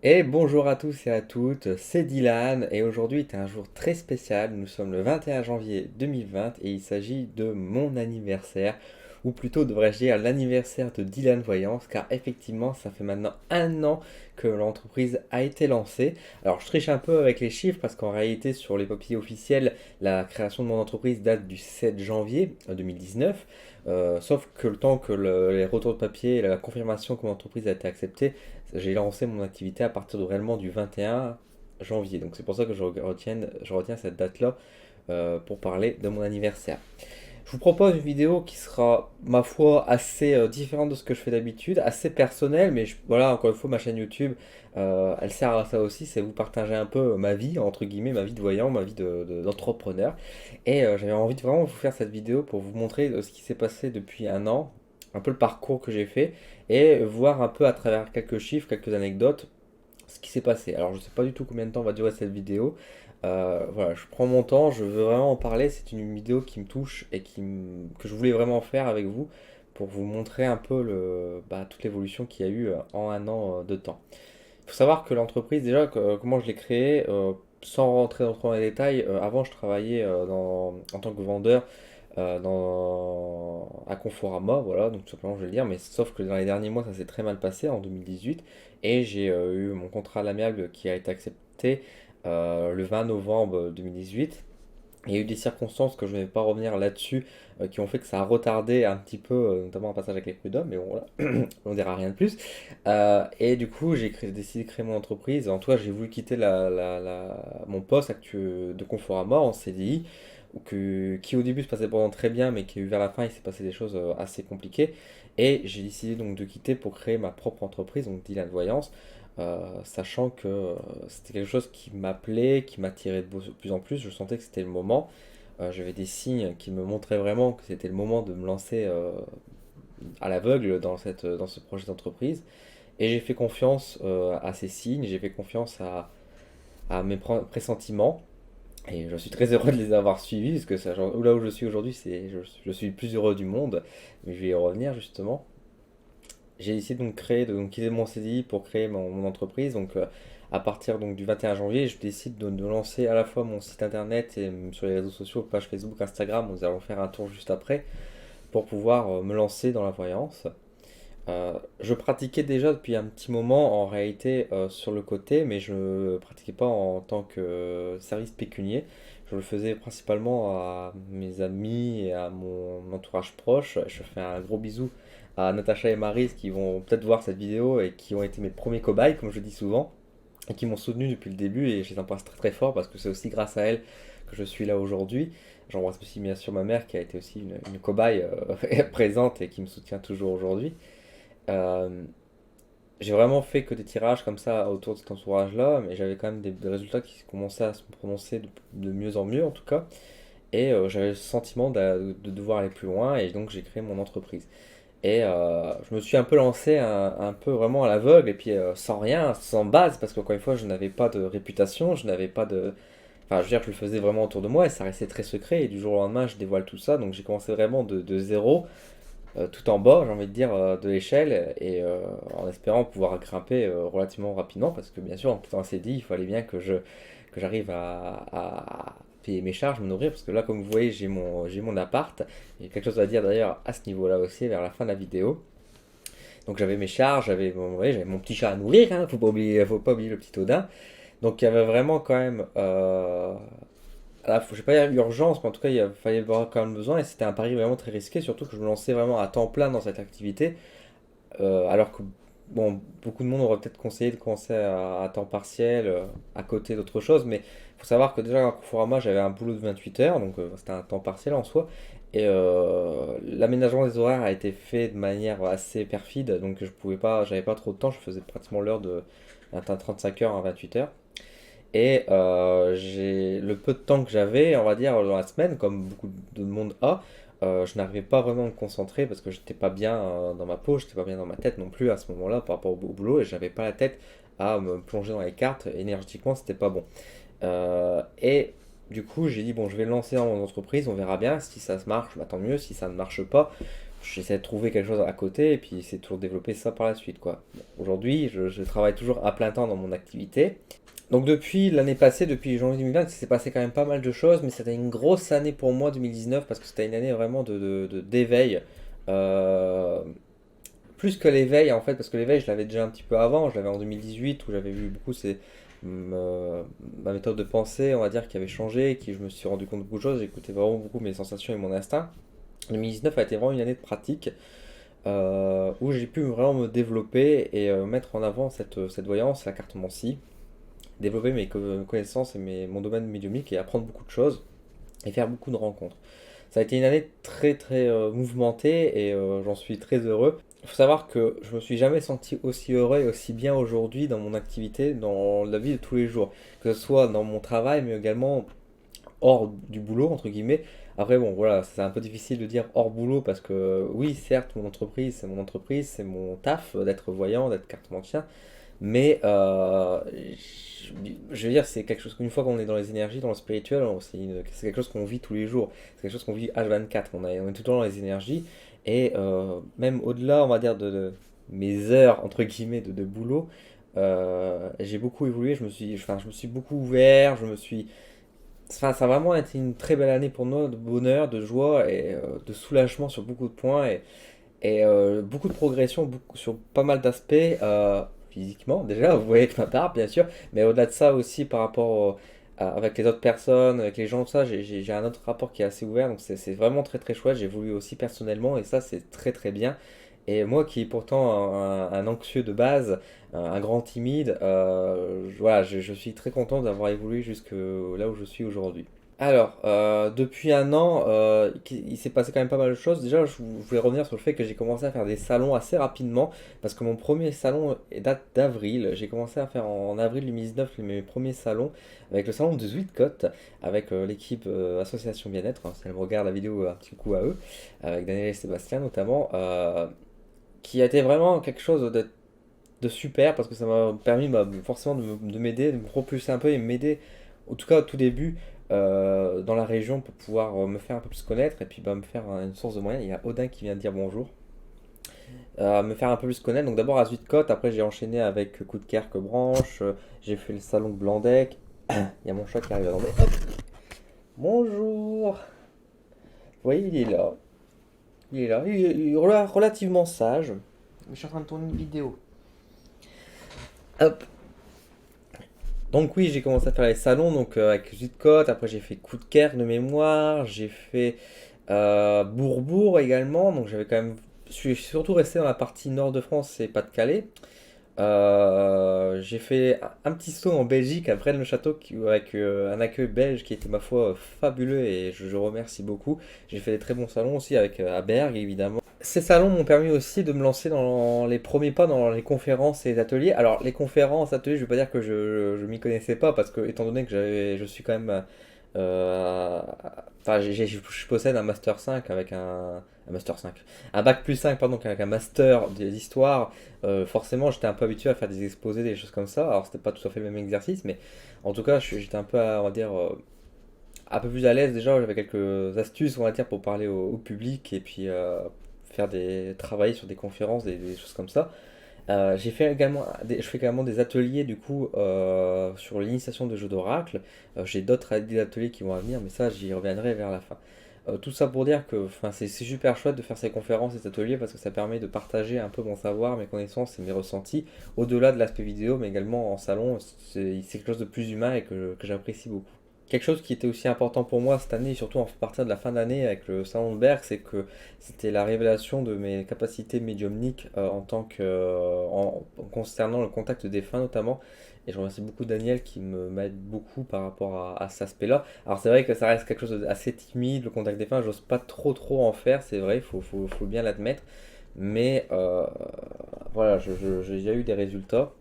Et bonjour à tous et à toutes, c'est Dylan et aujourd'hui est un jour très spécial. Nous sommes le 21 janvier 2020 et il s'agit de mon anniversaire, ou plutôt devrais-je dire l'anniversaire de Dylan Voyance, car effectivement ça fait maintenant un an que l'entreprise a été lancée. Alors je triche un peu avec les chiffres parce qu'en réalité sur les papiers officiels, la création de mon entreprise date du 7 janvier 2019. Sauf que le temps que les retours de papier et la confirmation que mon entreprise a été acceptée, j'ai lancé mon activité à partir de réellement du 21 janvier. Donc c'est pour ça que je retiens cette date-là pour parler de mon anniversaire. Je vous propose une vidéo qui sera, ma foi, assez différente de ce que je fais d'habitude, assez personnelle, mais voilà, encore une fois, ma chaîne YouTube, elle sert à ça aussi, c'est vous partager un peu ma vie, entre guillemets, ma vie de voyant, ma vie d'entrepreneur. Et j'avais envie de vraiment vous faire cette vidéo pour vous montrer ce qui s'est passé depuis un an, un peu le parcours que j'ai fait, et voir un peu à travers quelques chiffres, quelques anecdotes, ce qui s'est passé. Alors je ne sais pas du tout combien de temps va durer cette vidéo. Voilà, je prends mon temps, je veux vraiment en parler. C'est une vidéo qui me touche et que je voulais vraiment faire avec vous pour vous montrer un peu toute l'évolution qu'il y a eu en un an de temps. Il faut savoir que l'entreprise, déjà, comment je l'ai créée, sans rentrer trop dans les détails, avant je travaillais en tant que vendeur à Conforama, voilà, donc tout simplement je vais le dire, mais sauf que dans les derniers mois ça s'est très mal passé en 2018 et j'ai eu mon contrat à l'amiable qui a été accepté le 20 novembre 2018. Il y a eu des circonstances que je ne vais pas revenir là-dessus qui ont fait que ça a retardé un petit peu, notamment un passage avec les prud'hommes, mais bon voilà, on dira rien de plus. Et du coup, décidé de créer mon entreprise. En tout cas, j'ai voulu quitter mon poste actuel de Conforama en CDI, qui au début se passait pendant très bien, mais qui vers la fin, il s'est passé des choses assez compliquées. Et j'ai décidé donc de quitter pour créer ma propre entreprise, donc Dylan Voyance, sachant que c'était quelque chose qui m'appelait, qui m'attirait de plus en plus. Je sentais que c'était le moment. J'avais des signes qui me montraient vraiment que c'était le moment de me lancer à l'aveugle dans ce projet d'entreprise. Et j'ai fait confiance à ces signes, j'ai fait confiance à mes pressentiments. Et je suis très heureux de les avoir suivis, parce que là où je suis aujourd'hui, je suis le plus heureux du monde. Mais je vais y revenir justement. J'ai décidé donc de quitter mon CDI pour créer mon entreprise. Donc à partir donc du 21 janvier, je décide de lancer à la fois mon site internet et sur les réseaux sociaux, page Facebook, Instagram. Nous allons faire un tour juste après pour pouvoir me lancer dans la voyance. Je pratiquais déjà depuis un petit moment en réalité sur le côté, mais je ne pratiquais pas en tant que service pécunier. Je le faisais principalement à mes amis et à mon entourage proche. Je fais un gros bisou à Natacha et Maryse qui vont peut-être voir cette vidéo et qui ont été mes premiers cobayes, comme je dis souvent, et qui m'ont soutenu depuis le début. Et je les embrasse très très fort parce que c'est aussi grâce à elles que je suis là aujourd'hui. J'embrasse aussi bien sûr ma mère qui a été aussi une cobaye présente et qui me soutient toujours aujourd'hui. Euh, j'ai vraiment fait que des tirages comme ça autour de cet entourage-là, mais j'avais quand même des résultats qui commençaient à se prononcer de mieux en mieux en tout cas. Et j'avais le sentiment de devoir aller plus loin, et donc j'ai créé mon entreprise. Et je me suis un peu lancé un peu vraiment à l'aveugle, et puis sans rien, sans base, parce qu'encore une fois, je n'avais pas de réputation, je n'avais pas de... Enfin, je veux dire, je le faisais vraiment autour de moi, et ça restait très secret, et du jour au lendemain, je dévoile tout ça, donc j'ai commencé vraiment de zéro, tout en bas, j'ai envie de dire, de l'échelle, et en espérant pouvoir grimper relativement rapidement, parce que bien sûr, en tout temps dit, il fallait bien que j'arrive à payer mes charges, me nourrir, parce que là, comme vous voyez, j'ai mon appart, il y a quelque chose à dire d'ailleurs à ce niveau-là aussi, vers la fin de la vidéo. Donc j'avais mes charges, ouais, j'avais mon petit chat à nourrir, hein, faut pas oublier le petit Odin. Donc il y avait vraiment quand même je vais pas dire urgence, mais en tout cas, il fallait avoir quand même besoin, et c'était un pari vraiment très risqué, surtout que je me lançais vraiment à temps plein dans cette activité, alors que bon, beaucoup de monde aurait peut-être conseillé de commencer à temps partiel, à côté d'autres choses, mais il faut savoir que déjà à Conforama, j'avais un boulot de 28 heures, donc c'était un temps partiel en soi, et l'aménagement des horaires a été fait de manière assez perfide, donc j'avais pas trop de temps, je faisais pratiquement l'heure d'un 35 heures à 28 heures. Et le peu de temps que j'avais, on va dire, dans la semaine, comme beaucoup de monde a, je n'arrivais pas vraiment à me concentrer parce que j'étais pas bien dans ma peau, j'étais pas bien dans ma tête non plus à ce moment-là par rapport au boulot et j'avais pas la tête à me plonger dans les cartes. Énergétiquement, c'était pas bon. Et du coup, j'ai dit, bon, je vais le lancer dans mon entreprise, on verra bien. Si ça se marche, bah, tant mieux. Si ça ne marche pas, j'essaie de trouver quelque chose à côté et puis c'est toujours développer ça par la suite, quoi. Bon, aujourd'hui, je travaille toujours à plein temps dans mon activité. Donc depuis l'année passée, depuis janvier 2020, il s'est passé quand même pas mal de choses, mais c'était une grosse année pour moi 2019 parce que c'était une année vraiment d'éveil. Euh, Plus que l'éveil en fait, parce que l'éveil je l'avais déjà un petit peu avant, je l'avais en 2018 où j'avais vu beaucoup ma méthode de pensée, on va dire, qui avait changé, qui je me suis rendu compte de beaucoup de choses, j'écoutais vraiment beaucoup mes sensations et mon instinct. 2019 a été vraiment une année de pratique où j'ai pu vraiment me développer et mettre en avant cette voyance, la cartomancie, développer mes connaissances et mon domaine médiumnique et apprendre beaucoup de choses et faire beaucoup de rencontres. Ça a été une année très très mouvementée et j'en suis très heureux. Il faut savoir que je me suis jamais senti aussi heureux et aussi bien aujourd'hui dans mon activité, dans la vie de tous les jours. Que ce soit dans mon travail, mais également hors du boulot, entre guillemets. Après, bon, voilà, c'est un peu difficile de dire hors boulot parce que oui, certes, mon entreprise, c'est mon taf d'être voyant, d'être cartomancien. Mais je veux dire, c'est quelque chose qu'une fois qu'on est dans les énergies, dans le spirituel, c'est quelque chose qu'on vit tous les jours. C'est quelque chose qu'on vit H24. On est tout le temps dans les énergies. Et même au-delà, on va dire, de mes heures, entre guillemets, de boulot, j'ai beaucoup évolué. Je me suis beaucoup ouvert. Enfin, ça a vraiment été une très belle année pour nous, de bonheur, de joie et de soulagement sur beaucoup de points. Et beaucoup de progression sur pas mal d'aspects, physiquement déjà, vous voyez que ma part, bien sûr, mais au-delà de ça aussi par rapport avec les autres personnes, avec les gens, tout ça, j'ai un autre rapport qui est assez ouvert, donc c'est vraiment très très chouette, j'ai évolué aussi personnellement, et ça c'est très très bien. Et moi qui est pourtant un anxieux de base, un grand timide, voilà, je suis très content d'avoir évolué jusque là où je suis aujourd'hui. Alors, depuis un an, il s'est passé quand même pas mal de choses. Déjà, je voulais revenir sur le fait que j'ai commencé à faire des salons assez rapidement, parce que mon premier salon date d'avril. J'ai commencé à faire en avril 2019 mes premiers salons, avec le salon de Zuidcote, avec l'équipe Association Bien-être, hein, si elle me regarde la vidéo, un petit coup à eux, avec Daniel et Sébastien notamment, qui a été vraiment quelque chose de super, parce que ça m'a permis forcément de m'aider, de me propulser un peu et m'aider, en tout cas au tout début, dans la région pour pouvoir me faire un peu plus connaître et puis me faire une source de moyens. Il y a Odin qui vient de dire bonjour. Me faire un peu plus connaître. Donc d'abord à Zuidcote, après j'ai enchaîné avec Coup de Kerque Branche, j'ai fait le salon de Blandec. Il y a mon chat qui arrive à l'enlever. Hop. Bonjour. Vous voyez, il est là. Il est là. Il est relativement sage. Je suis en train de tourner une vidéo. Hop. Donc oui, j'ai commencé à faire les salons donc avec Zuidcote, après j'ai fait Coup de Kerque de mémoire, j'ai fait Bourbourg également, donc j'avais quand même, je suis surtout resté dans la partie nord de France et Pas-de-Calais. J'ai fait un petit saut en Belgique à Braine-le-Château avec un accueil belge qui était ma foi fabuleux et je remercie beaucoup. J'ai fait des très bons salons aussi avec à Bergue évidemment. Ces salons m'ont permis aussi de me lancer dans les premiers pas dans les conférences et les ateliers. Alors les conférences, ateliers, je ne vais pas dire que je m'y connaissais pas parce que étant donné que je suis quand même, enfin je possède un master 5 avec un master 5, un bac plus 5 pardon, avec un master d'histoire. Forcément j'étais un peu habitué à faire des exposés, des choses comme ça. Alors c'était pas tout à fait le même exercice, mais en tout cas j'étais un peu, on va dire, un peu plus à l'aise déjà. J'avais quelques astuces, on va dire, pour parler au public et puis travailler sur des conférences, des choses comme ça. Je fais également des ateliers du coup sur l'initiation de jeux d'oracle. J'ai d'autres ateliers qui vont à venir, mais ça j'y reviendrai vers la fin. Tout ça pour dire que enfin, c'est super chouette de faire ces conférences, ces ateliers, parce que ça permet de partager un peu mon savoir, mes connaissances et mes ressentis, au-delà de l'aspect vidéo, mais également en salon. C'est quelque chose de plus humain et que j'apprécie beaucoup. Quelque chose qui était aussi important pour moi cette année, surtout à partir de la fin d'année avec le Salon de Berck, c'est que c'était la révélation de mes capacités médiumniques concernant le contact des défunts notamment. Et je remercie beaucoup Daniel qui m'aide beaucoup par rapport à cet aspect-là. Alors c'est vrai que ça reste quelque chose d'assez timide, le contact des défunts, j'ose pas trop en faire, c'est vrai, faut bien l'admettre. Mais voilà, j'ai déjà eu des résultats.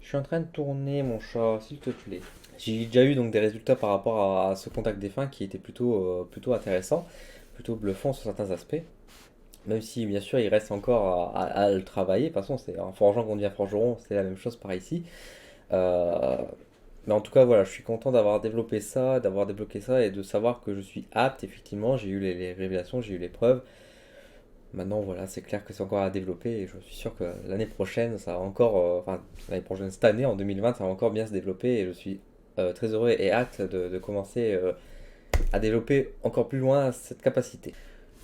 Je suis en train de tourner mon chat, s'il te plaît. J'ai déjà eu donc des résultats par rapport à ce contact défunt qui était plutôt intéressant, plutôt bluffant sur certains aspects. Même si bien sûr il reste encore à le travailler. De toute façon, c'est en forgeant qu'on devient forgeron, c'est la même chose par ici. Euh, Mais en tout cas, voilà, je suis content d'avoir développé ça, d'avoir débloqué ça et de savoir que je suis apte, effectivement. J'ai eu les révélations, j'ai eu les preuves. Maintenant, voilà, c'est clair que c'est encore à développer et je suis sûr que l'année prochaine, ça va encore, enfin, l'année prochaine, cette année, en 2020, ça va encore bien se développer et je suis très heureux et hâte de commencer à développer encore plus loin cette capacité.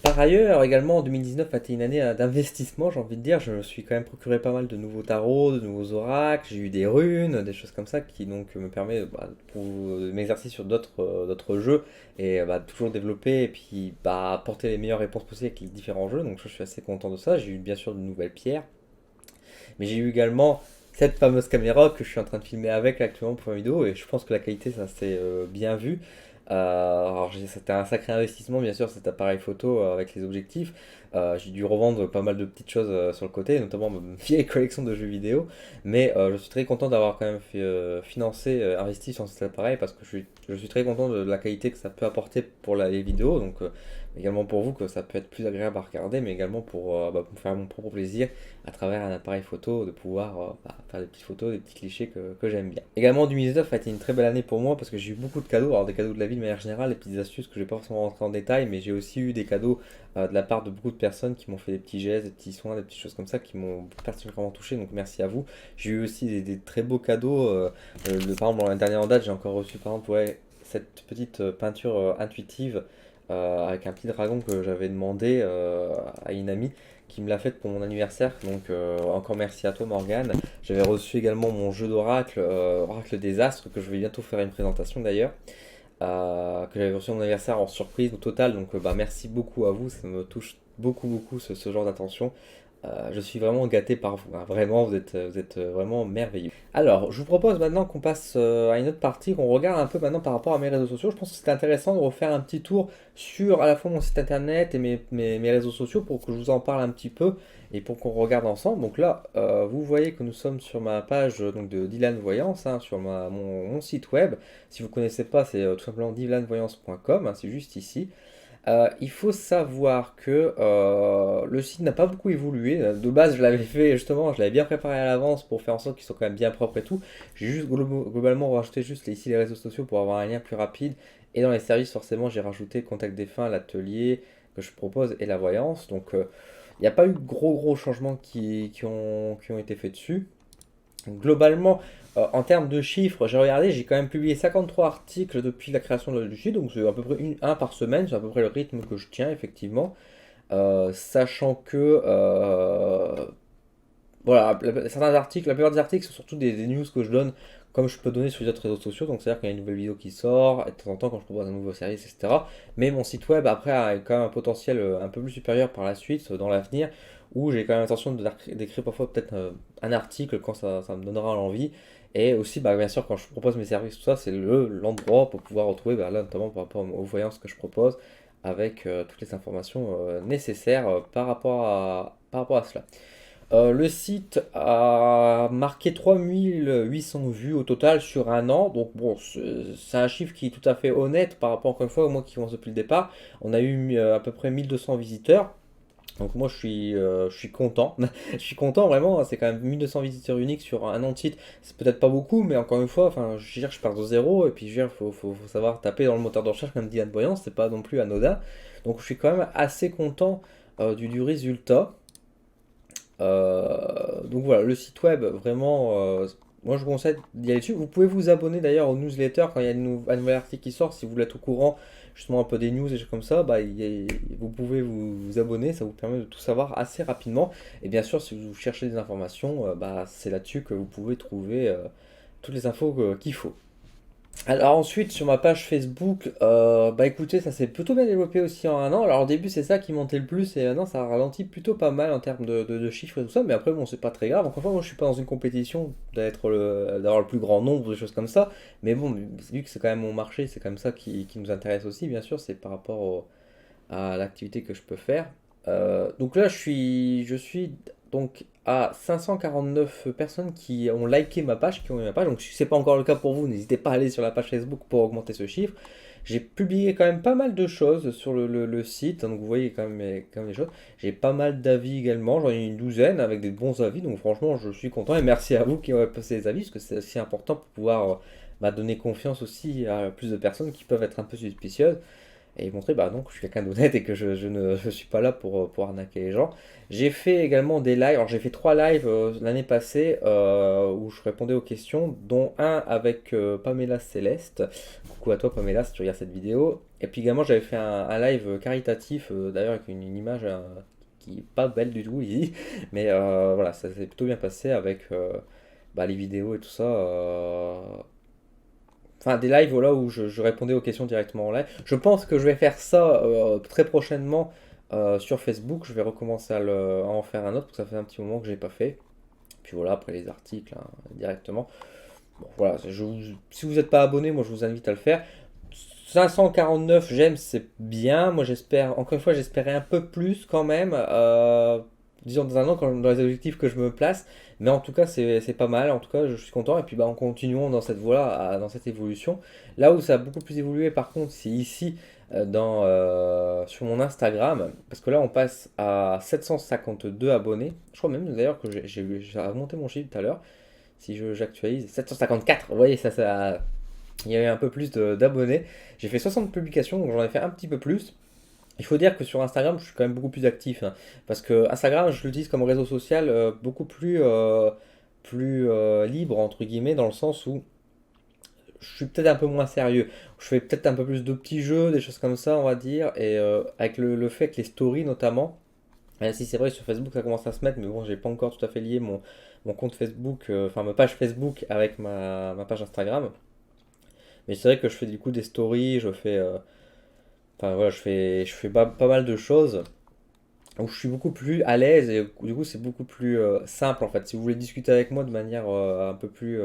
Par ailleurs, également, en 2019 a été une année d'investissement, j'ai envie de dire. Je me suis quand même procuré pas mal de nouveaux tarots, de nouveaux oracles. J'ai eu des runes, des choses comme ça qui donc me permet de m'exercer sur d'autres jeux et toujours développer et puis apporter les meilleures réponses possibles avec les différents jeux. Donc je suis assez content de ça. J'ai eu bien sûr de nouvelles pierres, mais j'ai eu également cette fameuse caméra que je suis en train de filmer avec actuellement pour une vidéo et je pense que la qualité ça s'est bien vu. Alors c'était un sacré investissement bien sûr cet appareil photo avec les objectifs. J'ai dû revendre pas mal de petites choses sur le côté, notamment ma vieille collection de jeux vidéo. Mais je suis très content d'avoir quand même fait, financé, investi sur cet appareil parce que je suis très content de la qualité que ça peut apporter pour les vidéos. Donc également pour vous que ça peut être plus agréable à regarder, mais également pour me faire mon propre plaisir à travers un appareil photo, de pouvoir faire des petites photos, des petits clichés que j'aime bien. Également 2019 a été une très belle année pour moi parce que j'ai eu beaucoup de cadeaux, alors des cadeaux de la vie de manière générale, des petites astuces que je vais pas forcément rentrer en détail, mais j'ai aussi eu des cadeaux de la part de beaucoup de personnes qui m'ont fait des petits gestes, des petits soins, des petites choses comme ça qui m'ont particulièrement touché, donc merci à vous. J'ai eu aussi des très beaux cadeaux, par exemple dans la dernière en date j'ai encore reçu par exemple cette petite peinture intuitive avec un petit dragon que j'avais demandé à une amie qui me l'a fait pour mon anniversaire. Donc encore merci à toi Morgane. J'avais reçu également mon jeu d'oracle, Oracle des Astres, que je vais bientôt faire une présentation d'ailleurs. Que j'avais reçu à mon anniversaire en surprise au total. Donc merci beaucoup à vous, ça me touche beaucoup beaucoup ce genre d'attention. Je suis vraiment gâté par vous, hein. Vraiment, vous êtes vraiment merveilleux. Alors, je vous propose maintenant qu'on passe à une autre partie, qu'on regarde un peu maintenant par rapport à mes réseaux sociaux. Je pense que c'est intéressant de refaire un petit tour sur à la fois mon site internet et mes réseaux sociaux pour que je vous en parle un petit peu et pour qu'on regarde ensemble. Donc là, vous voyez que nous sommes sur ma page donc, de Dylan Voyance, hein, sur mon site web. Si vous ne connaissez pas, c'est tout simplement dylanvoyance.com, hein, c'est juste ici. Il faut savoir que le site n'a pas beaucoup évolué. De base, je l'avais fait justement, je l'avais bien préparé à l'avance pour faire en sorte qu'ils soient quand même bien propres et tout. J'ai juste globalement rajouté juste ici les réseaux sociaux pour avoir un lien plus rapide. Et dans les services, forcément, j'ai rajouté Contact Défunt, l'atelier que je propose et la voyance. Donc, il n'y a pas eu de gros changements qui ont été faits dessus. Globalement, en termes de chiffres, j'ai regardé, j'ai quand même publié 53 articles depuis la création du site, donc c'est à peu près un par semaine, c'est à peu près le rythme que je tiens effectivement. Sachant que voilà, certains articles, la plupart des articles sont surtout des news que je donne comme je peux donner sur les autres réseaux sociaux, donc c'est-à-dire qu'il y a une nouvelle vidéo qui sort, et de temps en temps quand je propose un nouveau service, etc. Mais mon site web après a quand même un potentiel un peu plus supérieur par la suite, dans l'avenir, où j'ai quand même l'intention d'écrire parfois peut-être un article quand ça me donnera l'envie. Et aussi, bien sûr, quand je propose mes services, tout ça, c'est l'endroit pour pouvoir retrouver, là notamment par rapport aux voyances que je propose, avec toutes les informations nécessaires par rapport à cela. Le site a marqué 3800 vues au total sur un an. Donc bon, c'est un chiffre qui est tout à fait honnête par rapport, encore une fois, aux moi qui commence depuis le départ. On a eu à peu près 1200 visiteurs. Donc moi je suis content. Je suis content vraiment, c'est quand même 1200 visiteurs uniques sur un an de site. C'est peut-être pas beaucoup, mais encore une fois, enfin, je pars de zéro et puis faut savoir taper dans le moteur de recherche comme dit Anne Voyance, c'est pas non plus anodin. Donc je suis quand même assez content du résultat. Donc voilà, le site web, vraiment, moi je vous conseille d'y aller dessus. Vous pouvez vous abonner d'ailleurs aux newsletters quand il y a un nouvel article qui sort, si vous voulez être au courant justement un peu des news et des choses comme ça, vous pouvez vous abonner, ça vous permet de tout savoir assez rapidement. Et bien sûr, si vous cherchez des informations, c'est là-dessus que vous pouvez trouver toutes les infos qu'il faut. Alors ensuite sur ma page Facebook, écoutez, ça s'est plutôt bien développé aussi en un an. Alors au début c'est ça qui montait le plus et maintenant ça ralentit plutôt pas mal en termes de chiffres et tout ça, mais après bon c'est pas très grave. Encore une fois moi je suis pas dans une compétition d'avoir le plus grand nombre, des choses comme ça, mais bon vu que c'est quand même mon marché, c'est quand même ça qui nous intéresse aussi bien sûr, c'est par rapport à l'activité que je peux faire. Donc là je suis donc à 549 personnes qui ont liké ma page, qui ont aimé ma page. Donc si c'est pas encore le cas pour vous, n'hésitez pas à aller sur la page Facebook pour augmenter ce chiffre. J'ai publié quand même pas mal de choses sur le site, donc vous voyez quand même les choses. J'ai pas mal d'avis également, j'en ai une douzaine avec des bons avis, donc franchement je suis content et merci à vous qui avez passé les avis, parce que c'est aussi important pour pouvoir bah, donner confiance aussi à plus de personnes qui peuvent être un peu suspicieuses et montrer bah non que je suis quelqu'un d'honnête et que je ne je suis pas là pour arnaquer les gens. J'ai fait également des lives, alors j'ai fait 3 lives l'année passée où je répondais aux questions, dont un avec Pamela Céleste. Coucou à toi Pamela si tu regardes cette vidéo. Et puis également j'avais fait un live caritatif, d'ailleurs avec une image qui est pas belle du tout ici, mais voilà, ça s'est plutôt bien passé avec bah, les vidéos et tout ça. Enfin, des lives voilà, où je répondais aux questions directement en live. Je pense que je vais faire ça très prochainement sur Facebook. Je vais recommencer à en faire un autre parce que ça fait un petit moment que je n'ai pas fait. Puis voilà, après les articles hein, directement. Bon, voilà, si vous n'êtes pas abonné, moi je vous invite à le faire. 549 j'aime, c'est bien. Moi j'espère, encore une fois, j'espérais un peu plus quand même. Disons dans un an, dans les objectifs que je me place. Mais en tout cas, c'est pas mal. En tout cas, je suis content. Et puis bah, en continuant dans cette voie-là, dans cette évolution. Là où ça a beaucoup plus évolué, par contre, c'est ici, sur mon Instagram. Parce que là, on passe à 752 abonnés. Je crois même d'ailleurs que j'ai remonté mon chiffre tout à l'heure. Si j'actualise, 754. Vous voyez, il y avait un peu plus d'abonnés. J'ai fait 60 publications, donc j'en ai fait un petit peu plus. Il faut dire que sur Instagram, je suis quand même beaucoup plus actif, hein, parce que Instagram, je l'utilise comme réseau social beaucoup plus libre, entre guillemets, dans le sens où je suis peut-être un peu moins sérieux. Je fais peut-être un peu plus de petits jeux, des choses comme ça, on va dire, et avec le fait que les stories notamment, même si c'est vrai sur Facebook ça commence à se mettre, mais bon, j'ai pas encore tout à fait lié mon compte Facebook, enfin ma page Facebook avec ma page Instagram. Mais c'est vrai que je fais du coup des stories, enfin voilà, je fais pas mal de choses où je suis beaucoup plus à l'aise et du coup c'est beaucoup plus simple en fait. Si vous voulez discuter avec moi de manière un peu plus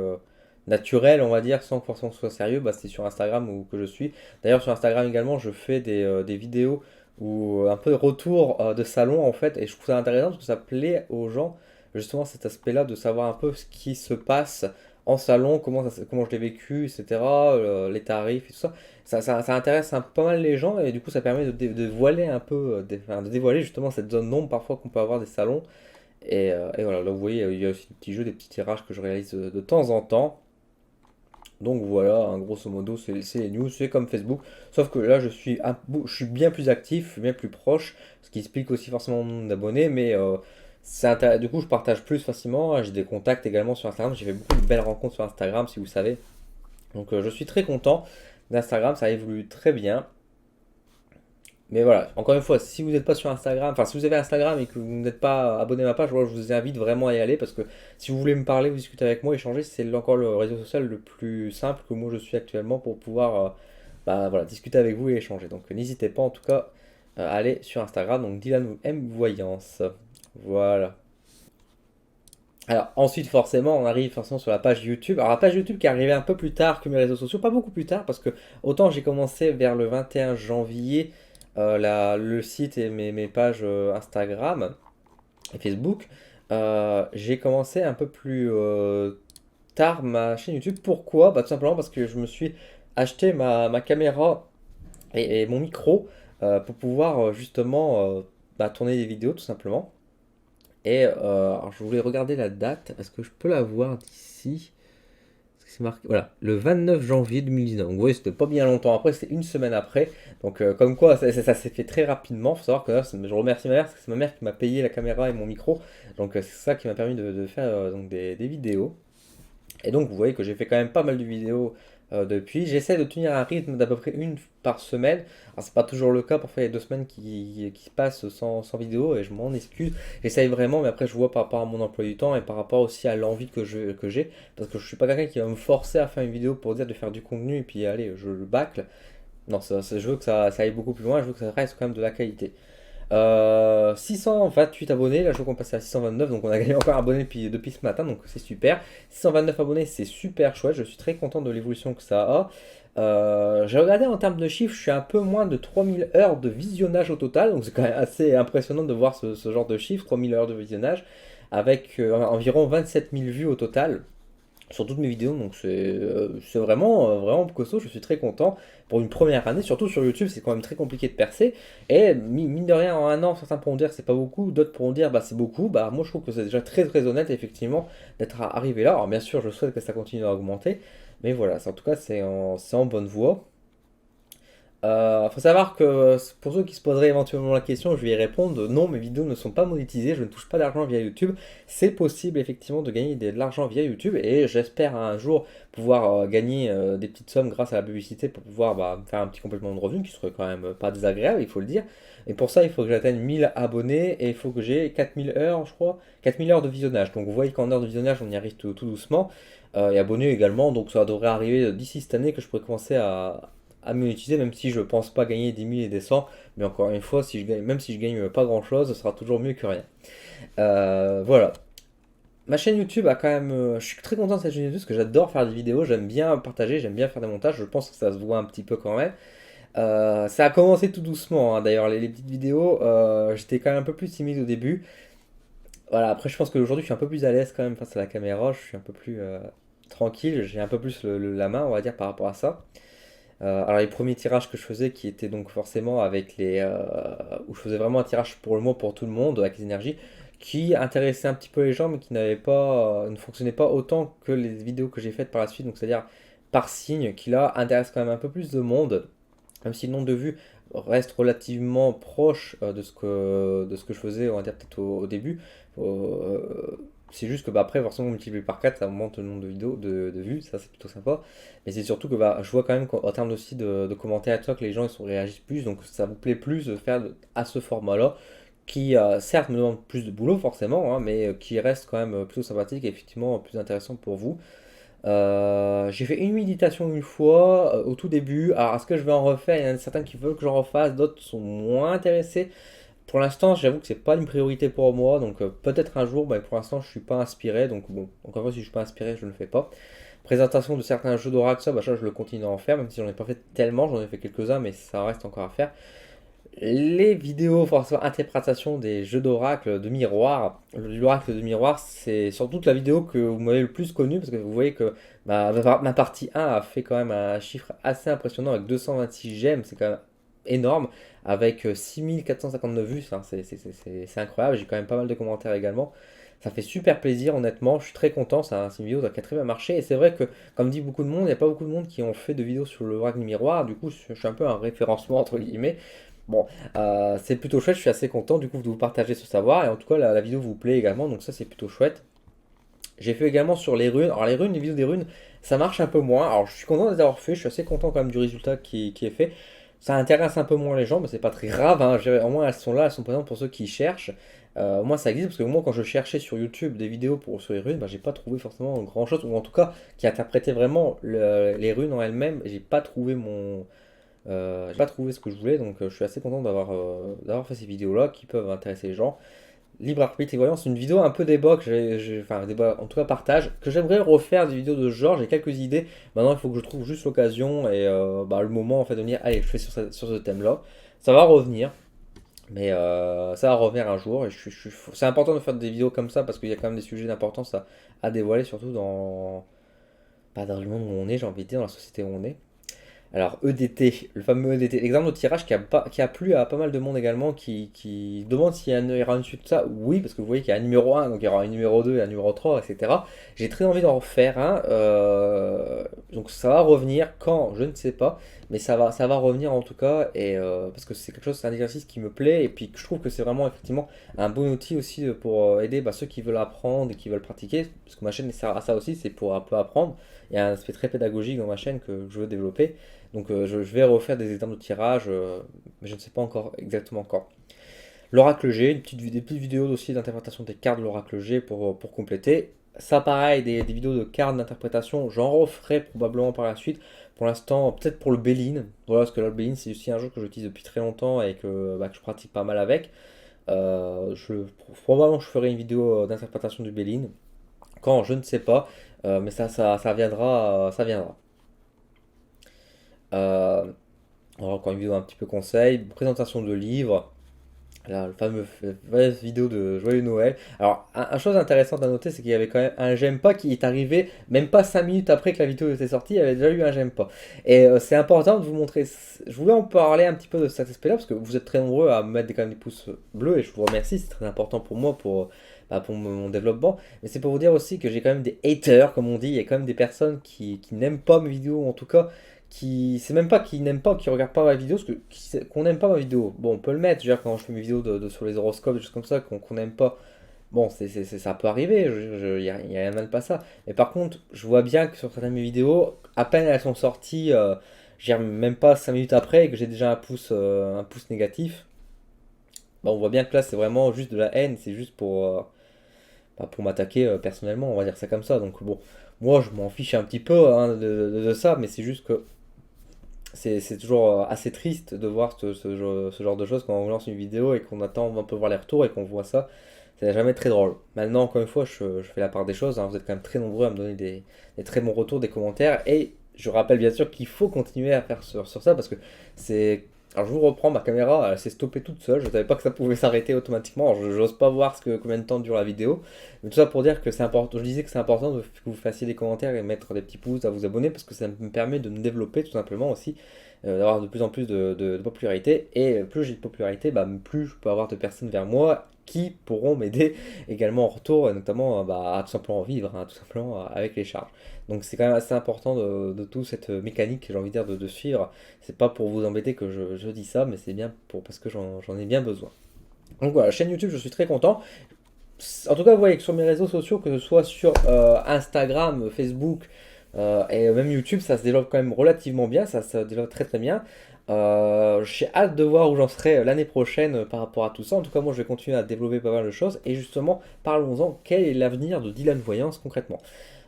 naturelle, on va dire, sans forcément que ce soit sérieux, bah, c'est sur Instagram où que je suis. D'ailleurs sur Instagram également, je fais des vidéos ou un peu de retour de salon en fait et je trouve ça intéressant parce que ça plaît aux gens justement cet aspect-là de savoir un peu ce qui se passe en salon, comment je l'ai vécu, etc. Les tarifs et tout ça. Ça intéresse pas mal les gens et du coup ça permet de voiler un peu, enfin, de dévoiler justement cette zone d'ombre parfois qu'on peut avoir des salons. Et voilà, là vous voyez, il y a aussi des petits jeux, des petits tirages que je réalise de temps en temps. Donc voilà, hein, grosso modo, c'est les news, c'est comme Facebook. Sauf que là, je suis bien plus actif, bien plus proche, ce qui explique aussi forcément mon nombre d'abonnés. Mais du coup, je partage plus facilement. J'ai des contacts également sur Instagram. J'ai fait beaucoup de belles rencontres sur Instagram, si vous savez. Donc je suis très content d'Instagram, ça évolue très bien. Mais voilà, encore une fois, si vous n'êtes pas sur Instagram, enfin si vous avez Instagram et que vous n'êtes pas abonné à ma page, moi, je vous invite vraiment à y aller parce que si vous voulez me parler, vous discuter avec moi, échanger, c'est encore le réseau social le plus simple que moi je suis actuellement pour pouvoir bah, voilà, discuter avec vous et échanger. Donc n'hésitez pas en tout cas à aller sur Instagram, donc Dylan M Voyance. Voilà. Alors ensuite forcément on arrive forcément sur la page YouTube. Alors la page YouTube qui est arrivée un peu plus tard que mes réseaux sociaux, pas beaucoup plus tard parce que autant j'ai commencé vers le 21 janvier le site et mes pages Instagram et Facebook, j'ai commencé un peu plus tard ma chaîne YouTube. Pourquoi? Bah tout simplement parce que je me suis acheté ma caméra et mon micro pour pouvoir justement bah, tourner des vidéos tout simplement. Et alors je voulais regarder la date, est-ce que je peux la voir d'ici? Parce que c'est marqué, voilà, le 29 janvier 2019. Donc vous voyez, c'était pas bien longtemps après, c'était une semaine après. Donc comme quoi, ça s'est fait très rapidement. Faut savoir que là, je remercie ma mère, parce que c'est ma mère qui m'a payé la caméra et mon micro. Donc c'est ça qui m'a permis de faire donc des vidéos. Et donc vous voyez que j'ai fait quand même pas mal de vidéos depuis. J'essaie de tenir un rythme d'à peu près une par semaine. Alors c'est pas toujours le cas, parfois il y a 2 semaines qui passent sans vidéo et je m'en excuse. J'essaye vraiment, mais après je vois par rapport à mon emploi du temps et par rapport aussi à l'envie que j'ai. Parce que je suis pas quelqu'un qui va me forcer à faire une vidéo pour dire de faire du contenu et puis allez, je le bâcle. Non, je veux que ça aille beaucoup plus loin, je veux que ça reste quand même de la qualité. 628 abonnés, là je vois qu'on passe à 629, donc on a gagné encore un abonné depuis ce matin, donc c'est super. 629 abonnés, c'est super chouette, je suis très content de l'évolution que ça a. J'ai regardé en termes de chiffres, je suis un peu moins de 3000 heures de visionnage au total, donc c'est quand même assez impressionnant de voir ce genre de chiffres, 3000 heures de visionnage, avec environ 27 000 vues au total sur toutes mes vidéos, donc c'est vraiment costaud, je suis très content pour une première année, surtout sur YouTube, c'est quand même très compliqué de percer, et mine de rien, en un an, certains pourront dire que c'est pas beaucoup, d'autres pourront dire bah c'est beaucoup, bah moi je trouve que c'est déjà très très honnête effectivement d'être arrivé là, alors bien sûr je souhaite que ça continue à augmenter, Mais voilà, en tout cas, c'est en bonne voie. Faut savoir que pour ceux qui se poseraient éventuellement la question, je vais y répondre. Non, mes vidéos ne sont pas monétisées, je ne touche pas d'argent via YouTube. C'est possible effectivement de gagner de l'argent via YouTube et j'espère un jour pouvoir gagner des petites sommes grâce à la publicité pour pouvoir faire un petit complément de revenu qui serait quand même pas désagréable, il faut le dire. Et pour ça, il faut que j'atteigne 1000 abonnés et il faut que j'ai 4000 heures, je crois, 4000 heures de visionnage. Donc vous voyez qu'en heures de visionnage, on y arrive tout doucement. Et abonnés également, donc ça devrait arriver d'ici cette année que je pourrais commencer à monétiser, même si je pense pas gagner 10 000 et des 100. Mais encore une fois, si je gagne, même si je gagne pas grand chose, ce sera toujours mieux que rien. Voilà. Ma chaîne YouTube a quand même. Je suis très content de cette chaîne YouTube parce que j'adore faire des vidéos, j'aime bien partager, j'aime bien faire des montages. Je pense que ça se voit un petit peu quand même. Ça a commencé tout doucement, hein. D'ailleurs, les petites vidéos, j'étais quand même un peu plus timide au début. Voilà, après, je pense qu'aujourd'hui, je suis un peu plus à l'aise quand même face à la caméra. Je suis un peu plus tranquille, j'ai un peu plus la main, on va dire, par rapport à ça. Alors les premiers tirages que je faisais qui étaient donc forcément avec où je faisais vraiment un tirage pour le mois pour tout le monde avec les énergies qui intéressaient un petit peu les gens mais qui n'avaient pas ne fonctionnaient pas autant que les vidéos que j'ai faites par la suite, donc c'est-à-dire par signe qui là intéressent quand même un peu plus de monde, même si le nombre de vues reste relativement proche de ce que je faisais, on va dire peut-être au début. C'est juste que après, forcément, multiplié par 4 ça augmente le nombre de vidéos, de vues, ça c'est plutôt sympa. Mais c'est surtout que je vois quand même qu'en termes aussi de commentaires et tout, que les gens réagissent plus, donc ça vous plaît plus de faire à ce format-là, qui certes me demande plus de boulot forcément, hein, mais qui reste quand même plutôt sympathique et effectivement plus intéressant pour vous. J'ai fait une méditation une fois au tout début. Alors, est-ce que je vais en refaire? Il y en a certains qui veulent que j'en refasse, d'autres sont moins intéressés. Pour l'instant, j'avoue que c'est pas une priorité pour moi, donc peut-être un jour, mais pour l'instant, je suis pas inspiré. Donc, bon, encore une fois, si je suis pas inspiré, je ne le fais pas. Présentation de certains jeux d'Oracle, ça, je le continue à en faire, même si j'en ai pas fait tellement, j'en ai fait quelques-uns, mais ça reste encore à faire. Les vidéos, forcément, interprétation des jeux d'oracle de miroir. L'oracle de miroir, c'est sans doute la vidéo que vous m'avez le plus connue parce que vous voyez que ma partie 1 a fait quand même un chiffre assez impressionnant avec 226 j'aime, c'est quand même énorme. Avec 6459 vues, enfin, c'est incroyable. J'ai quand même pas mal de commentaires également. Ça fait super plaisir, honnêtement. Je suis très content. C'est une vidéo qui a très bien marché. Et c'est vrai que, comme dit beaucoup de monde, il n'y a pas beaucoup de monde qui ont fait de vidéos sur le l'oracle miroir. Du coup, je suis un peu un référencement entre guillemets. Bon, c'est plutôt chouette, je suis assez content du coup de vous partager ce savoir et en tout cas la vidéo vous plaît également, donc ça c'est plutôt chouette. J'ai fait également sur les runes. Alors les runes, les vidéos des runes, ça marche un peu moins. Alors je suis content de les avoir fait, je suis assez content quand même du résultat qui est fait. Ça intéresse un peu moins les gens, mais c'est pas très grave, hein. Au moins elles sont là, elles sont présentes pour ceux qui cherchent. Moi ça existe parce que moi quand je cherchais sur YouTube des vidéos sur les runes, j'ai pas trouvé forcément grand chose, ou en tout cas qui interprétait vraiment les runes en elles-mêmes. J'ai pas trouvé j'ai pas trouvé ce que je voulais, donc je suis assez content d'avoir fait ces vidéos-là qui peuvent intéresser les gens. Libre arbitre et voyance, c'est une vidéo un peu débat, enfin débat, en tout cas partage, que j'aimerais refaire des vidéos de ce genre, j'ai quelques idées. Maintenant il faut que je trouve juste l'occasion et le moment en fait de dire allez je fais sur ce thème-là. Ça va revenir, mais ça va revenir un jour et c'est important de faire des vidéos comme ça parce qu'il y a quand même des sujets d'importance à dévoiler, surtout dans le monde où on est, j'ai envie de dire, dans la société où on est. Alors EDT, le fameux EDT, l'exemple de tirage qui a plu à pas mal de monde également, qui demande s'il y aura une suite de ça. Oui, parce que vous voyez qu'il y a un numéro 1, donc il y aura un numéro 2 et un numéro 3, etc. J'ai très envie d'en refaire un, donc ça va revenir quand, je ne sais pas, mais ça va revenir en tout cas, et parce que c'est quelque chose, c'est un exercice qui me plaît, et puis que je trouve que c'est vraiment effectivement un bon outil aussi pour aider ceux qui veulent apprendre et qui veulent pratiquer, parce que ma chaîne sert à ça aussi, c'est pour un peu apprendre. Il y a un aspect très pédagogique dans ma chaîne que je veux développer. Donc je vais refaire des exemples de tirage, mais je ne sais pas encore exactement quand. L'oracle G, des petites vidéos aussi d'interprétation des cartes de l'oracle G pour compléter. Ça pareil, des vidéos de cartes d'interprétation, j'en referai probablement par la suite. Pour l'instant, peut-être pour le Béline. Voilà, parce que là, le Béline, c'est aussi un jeu que j'utilise depuis très longtemps et que je pratique pas mal avec. Probablement, je ferai une vidéo d'interprétation du Béline. Quand, je ne sais pas, mais ça viendra, ça viendra. Euh, alors, encore une vidéo un petit peu conseil, présentation de livres, là, le fameux vidéo de Joyeux Noël. Alors, chose intéressante à noter, c'est qu'il y avait quand même un j'aime pas qui est arrivé, même pas 5 minutes après que la vidéo était sortie, il y avait déjà eu un j'aime pas. Et c'est important de vous montrer, je voulais en parler un petit peu de cet aspect-là, parce que vous êtes très nombreux à me mettre quand même des pouces bleus, et je vous remercie, c'est très important pour moi, pour mon développement. Mais c'est pour vous dire aussi que j'ai quand même des haters, comme on dit. Il y a quand même des personnes qui n'aiment pas mes vidéos, en tout cas, c'est même pas qu'ils n'aiment pas, qu'ils regardent pas ma vidéo, parce que qu'on n'aime pas ma vidéo. Bon, on peut le mettre, je veux dire, quand je fais mes vidéos sur les horoscopes, des choses comme ça, qu'on n'aime pas. Bon, ça peut arriver, y a rien de mal pas ça. Mais par contre, je vois bien que sur certaines de mes vidéos, à peine elles sont sorties, je veux dire, même pas 5 minutes après, et que j'ai déjà un pouce négatif, bah, on voit bien que là, c'est vraiment juste de la haine, c'est juste pour m'attaquer personnellement, on va dire ça comme ça. Donc bon, moi, je m'en fiche un petit peu hein, de ça, mais c'est juste que c'est toujours assez triste de voir ce genre de choses quand on lance une vidéo et qu'on attend un peu voir les retours et qu'on voit ça. C'est jamais très drôle. Maintenant, encore une fois, je fais la part des choses, hein. Vous êtes quand même très nombreux à me donner des très bons retours, des commentaires. Et je rappelle bien sûr qu'il faut continuer à faire sur ça parce que c'est. Alors, je vous reprends, ma caméra, elle s'est stoppée toute seule. Je ne savais pas que ça pouvait s'arrêter automatiquement. Alors, je n'ose pas voir combien de temps dure la vidéo. Mais tout ça pour dire que c'est important. Je disais que c'est important que vous fassiez des commentaires et mettre des petits pouces, à vous abonner parce que ça me permet de me développer tout simplement aussi, d'avoir de plus en plus de popularité. Et plus j'ai de popularité, bah, plus je peux avoir de personnes vers moi qui pourront m'aider également en retour, et notamment à tout simplement vivre, hein, tout simplement avec les charges. Donc c'est quand même assez important de toute cette mécanique, j'ai envie de dire, de suivre. C'est pas pour vous embêter que je dis ça, mais c'est bien parce que j'en ai bien besoin. Donc voilà, chaîne YouTube, je suis très content. En tout cas, vous voyez que sur mes réseaux sociaux, que ce soit sur Instagram, Facebook et même YouTube, ça se développe quand même relativement bien, ça se développe très très bien. J'ai hâte de voir où j'en serai l'année prochaine par rapport à tout ça. En tout cas, moi je vais continuer à développer pas mal de choses. Et justement, parlons-en, quel est l'avenir de Dylan Voyance concrètement?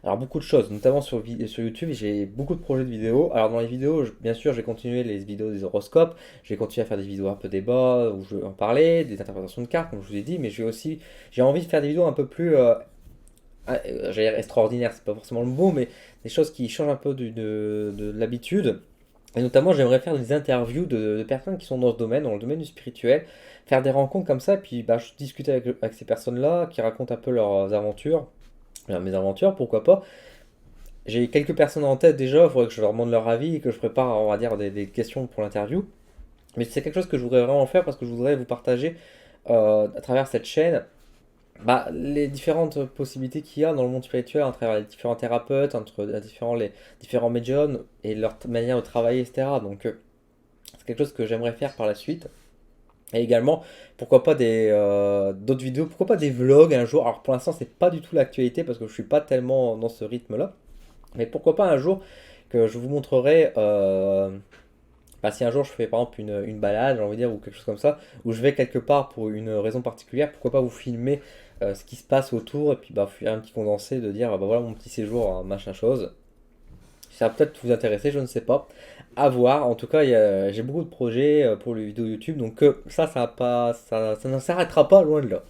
Alors beaucoup de choses, notamment sur YouTube, j'ai beaucoup de projets de vidéos. Alors dans les vidéos, bien sûr, je vais continuer les vidéos des horoscopes, je vais continuer à faire des vidéos un peu débat, où je vais en parler, des interprétations de cartes, comme je vous ai dit, mais j'ai envie de faire des vidéos un peu plus, j'allais dire extraordinaires, c'est pas forcément le mot, mais des choses qui changent un peu de l'habitude. Et notamment, j'aimerais faire des interviews de personnes qui sont dans le domaine du spirituel, faire des rencontres comme ça, puis je discuter avec ces personnes-là, qui racontent un peu leurs aventures, mes aventures, pourquoi pas. J'ai quelques personnes en tête déjà, il faudrait que je leur demande leur avis et que je prépare, on va dire, des questions pour l'interview. Mais c'est quelque chose que je voudrais vraiment faire parce que je voudrais vous partager à travers cette chaîne les différentes possibilités qu'il y a dans le monde spirituel, à travers les différents thérapeutes, entre les différents médiums et leur manière de travailler, etc. Donc c'est quelque chose que j'aimerais faire par la suite. Et également, pourquoi pas d'autres vidéos, pourquoi pas des vlogs un jour. Alors pour l'instant, c'est pas du tout l'actualité parce que je suis pas tellement dans ce rythme-là. Mais pourquoi pas un jour que je vous montrerai, si un jour je fais par exemple une balade, j'ai envie de dire, ou quelque chose comme ça, où je vais quelque part pour une raison particulière, pourquoi pas vous filmer ce qui se passe autour et puis faire un petit condensé de dire voilà mon petit séjour, hein, machin chose. Ça va peut-être vous intéresser, je ne sais pas. À voir. En tout cas, j'ai beaucoup de projets pour les vidéos YouTube, donc ça ne s'arrêtera pas loin de là.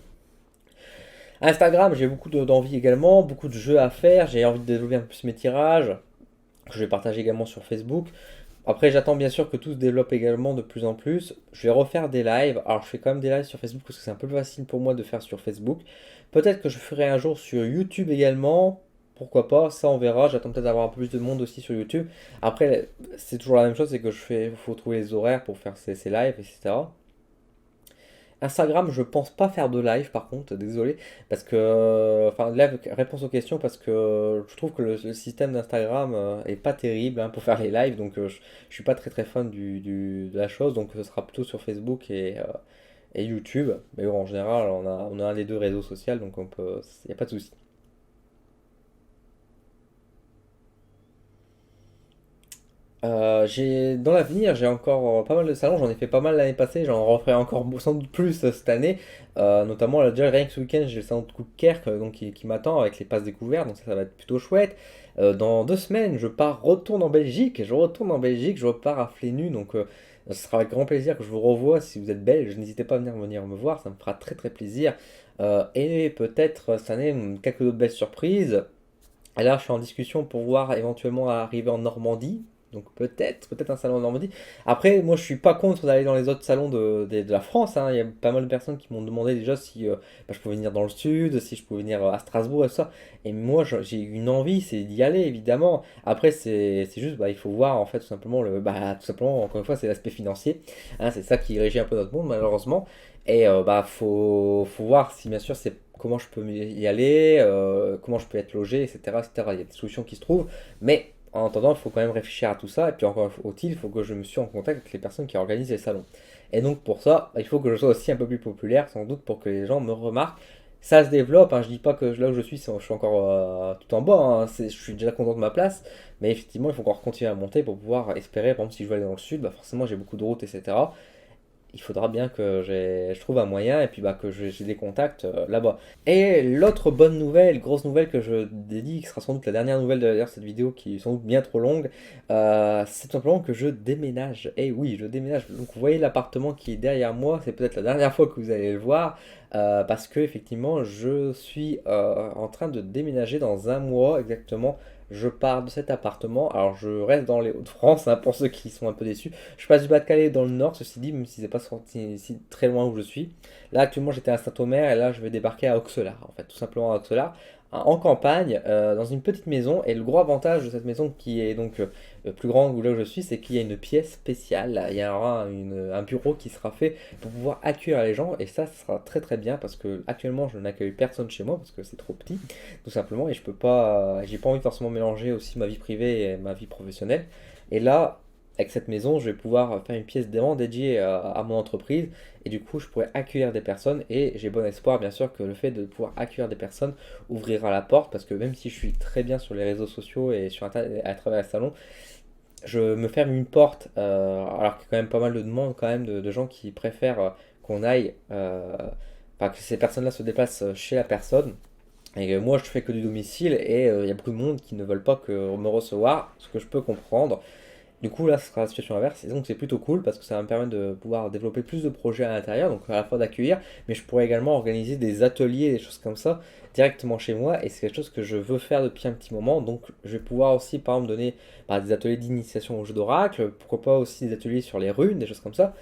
Instagram, j'ai beaucoup d'envie également, beaucoup de jeux à faire. J'ai envie de développer un peu plus mes tirages, que je vais partager également sur Facebook. Après, j'attends bien sûr que tout se développe également de plus en plus. Je vais refaire des lives. Alors, je fais quand même des lives sur Facebook parce que c'est un peu plus facile pour moi de faire sur Facebook. Peut-être que je ferai un jour sur YouTube également. Pourquoi pas, ça on verra. J'attends peut-être d'avoir un peu plus de monde aussi sur YouTube. Après, c'est toujours la même chose, c'est que faut trouver les horaires pour faire ces lives, etc. Instagram, je pense pas faire de live par contre, désolé, parce que, enfin, live, réponse aux questions, parce que je trouve que le système d'Instagram est pas terrible hein, pour faire les lives, donc je suis pas très très fan de la chose, donc ce sera plutôt sur Facebook et YouTube, mais bon, en général, on a un des deux réseaux sociaux, donc y a pas de souci. Dans l'avenir, j'ai encore pas mal de salons, j'en ai fait pas mal l'année passée, j'en referai encore sans doute plus cette année. Notamment, là, déjà rien que ce week-end, j'ai le salon de Coupe-Kerck donc, qui m'attend avec les passes découvertes, donc ça va être plutôt chouette. Dans 2 semaines, retourne en Belgique, je repars à Flénu, donc ce sera avec grand plaisir que je vous revois si vous êtes belge, n'hésitez pas à venir me voir, ça me fera très très plaisir. Et peut-être cette année, quelques autres belles surprises. Et là, je suis en discussion pour voir éventuellement arriver en Normandie. Donc peut-être un salon en Normandie. Après, moi je suis pas contre d'aller dans les autres salons de la France, hein. Il y a pas mal de personnes qui m'ont demandé déjà si je pouvais venir dans le sud, si je pouvais venir à Strasbourg et tout ça. Et moi j'ai une envie, c'est d'y aller évidemment. Après c'est juste, il faut voir en fait tout simplement tout simplement encore une fois c'est l'aspect financier. Hein, c'est ça qui régit un peu notre monde malheureusement. Et faut voir si bien sûr c'est comment je peux y aller, comment je peux être logé, etc., etc. Il y a des solutions qui se trouvent, mais en attendant, il faut quand même réfléchir à tout ça, et puis encore faut-il, il faut que je me suis en contact avec les personnes qui organisent les salons. Et donc pour ça, il faut que je sois aussi un peu plus populaire, sans doute pour que les gens me remarquent. Ça se développe, hein, je dis pas que là où je suis, je suis encore tout en bas, hein, je suis déjà content de ma place, mais effectivement, il faut encore continuer à monter pour pouvoir espérer, par exemple, si je veux aller dans le sud, bah forcément j'ai beaucoup de routes, etc. Il faudra bien que je trouve un moyen et puis bah, que j'ai des contacts là-bas. Et l'autre bonne nouvelle, grosse nouvelle que je dédie, qui sera sans doute la dernière nouvelle de d'ailleurs cette vidéo qui est sans doute bien trop longue, c'est tout simplement que je déménage. Et oui, je déménage. Donc vous voyez l'appartement qui est derrière moi, c'est peut-être la dernière fois que vous allez le voir, parce que effectivement je suis en train de déménager dans un mois exactement. Je pars de cet appartement. Alors je reste dans les Hauts-de-France, hein, pour ceux qui sont un peu déçus. Je passe du Pas-de-Calais dans le nord, ceci dit, même si c'est pas sorti si très loin où je suis. Là actuellement j'étais à Saint-Omer et là je vais débarquer à Auxerre, en fait, tout simplement à Auxerre, en campagne, dans une petite maison. Et le gros avantage de cette maison qui est donc plus grande où là où je suis, c'est qu'il y a une pièce spéciale. Il y aura un bureau qui sera fait pour pouvoir accueillir les gens et ça sera très très bien parce que actuellement je n'accueille personne chez moi parce que c'est trop petit tout simplement et je peux pas, j'ai pas envie de forcément mélanger aussi ma vie privée et ma vie professionnelle. Et là, avec cette maison, je vais pouvoir faire une pièce vraiment dédiée à mon entreprise et du coup, je pourrais accueillir des personnes et j'ai bon espoir, bien sûr, que le fait de pouvoir accueillir des personnes ouvrira la porte parce que même si je suis très bien sur les réseaux sociaux et sur Internet à travers le salon, je me ferme une porte alors qu'il y a quand même pas mal de demandes quand même de gens qui préfèrent qu'on aille, enfin que ces personnes-là se déplacent chez la personne et moi, je fais que du domicile et il y a beaucoup de monde qui ne veulent pas me recevoir, ce que je peux comprendre. Du coup, là, ce sera la situation inverse. Et donc, c'est plutôt cool parce que ça va me permettre de pouvoir développer plus de projets à l'intérieur, donc à la fois d'accueillir, mais je pourrais également organiser des ateliers, des choses comme ça, directement chez moi. Et c'est quelque chose que je veux faire depuis un petit moment. Donc, je vais pouvoir aussi, par exemple, donner bah, des ateliers d'initiation au jeu d'oracle, pourquoi pas aussi des ateliers sur les runes, des choses comme ça.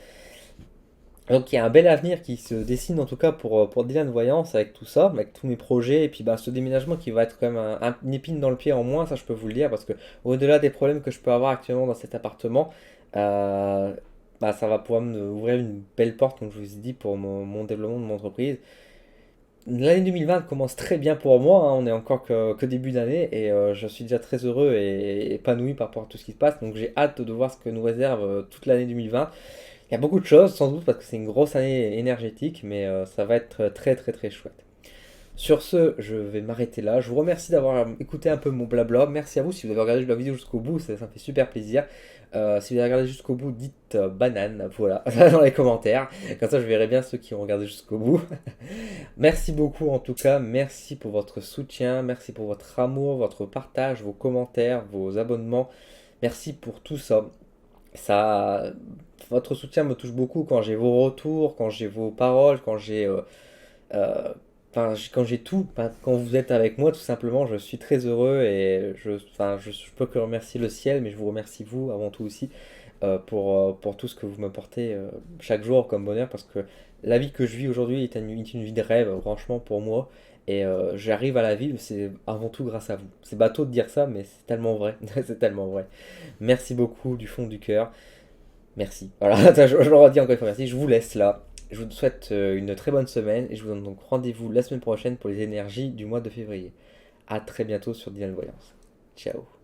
Donc il y a un bel avenir qui se dessine en tout cas pour Dylan Voyance avec tout ça, avec tous mes projets, et puis bah, ce déménagement qui va être quand même une épine dans le pied en moins, ça je peux vous le dire, parce que au-delà des problèmes que je peux avoir actuellement dans cet appartement, euh, bah, ça va pouvoir me ouvrir une belle porte, comme je vous ai dit, pour mon développement de mon entreprise. L'année 2020 commence très bien pour moi, hein, on est encore que début d'année, et je suis déjà très heureux et épanoui par rapport à tout ce qui se passe, donc j'ai hâte de voir ce que nous réserve toute l'année 2020. Il y a beaucoup de choses, sans doute, parce que c'est une grosse année énergétique, mais ça va être très très très chouette. Sur ce, je vais m'arrêter là. Je vous remercie d'avoir écouté un peu mon blabla. Merci à vous si vous avez regardé la vidéo jusqu'au bout, ça me fait super plaisir. Si vous avez regardé jusqu'au bout, dites banane, voilà, dans les commentaires. Comme ça, je verrai bien ceux qui ont regardé jusqu'au bout. Merci beaucoup en tout cas, merci pour votre soutien, merci pour votre amour, votre partage, vos commentaires, vos abonnements. Merci pour tout ça. Ça, votre soutien me touche beaucoup quand j'ai vos retours, quand j'ai vos paroles, euh, quand j'ai tout, enfin, quand vous êtes avec moi, tout simplement, je suis très heureux et je peux que remercier le ciel, mais je vous remercie vous avant tout aussi pour tout ce que vous m'apportez chaque jour comme bonheur, parce que la vie que je vis aujourd'hui est une vie de rêve, franchement, pour moi. Et j'arrive à la vivre, c'est avant tout grâce à vous. C'est bateau de dire ça, mais c'est tellement vrai. C'est tellement vrai. Merci beaucoup du fond du cœur. Merci. Voilà, je le redis encore une fois, merci. Je vous laisse là. Je vous souhaite une très bonne semaine et je vous donne donc rendez-vous la semaine prochaine pour les énergies du mois de février. A très bientôt sur Dylan Voyance. Ciao.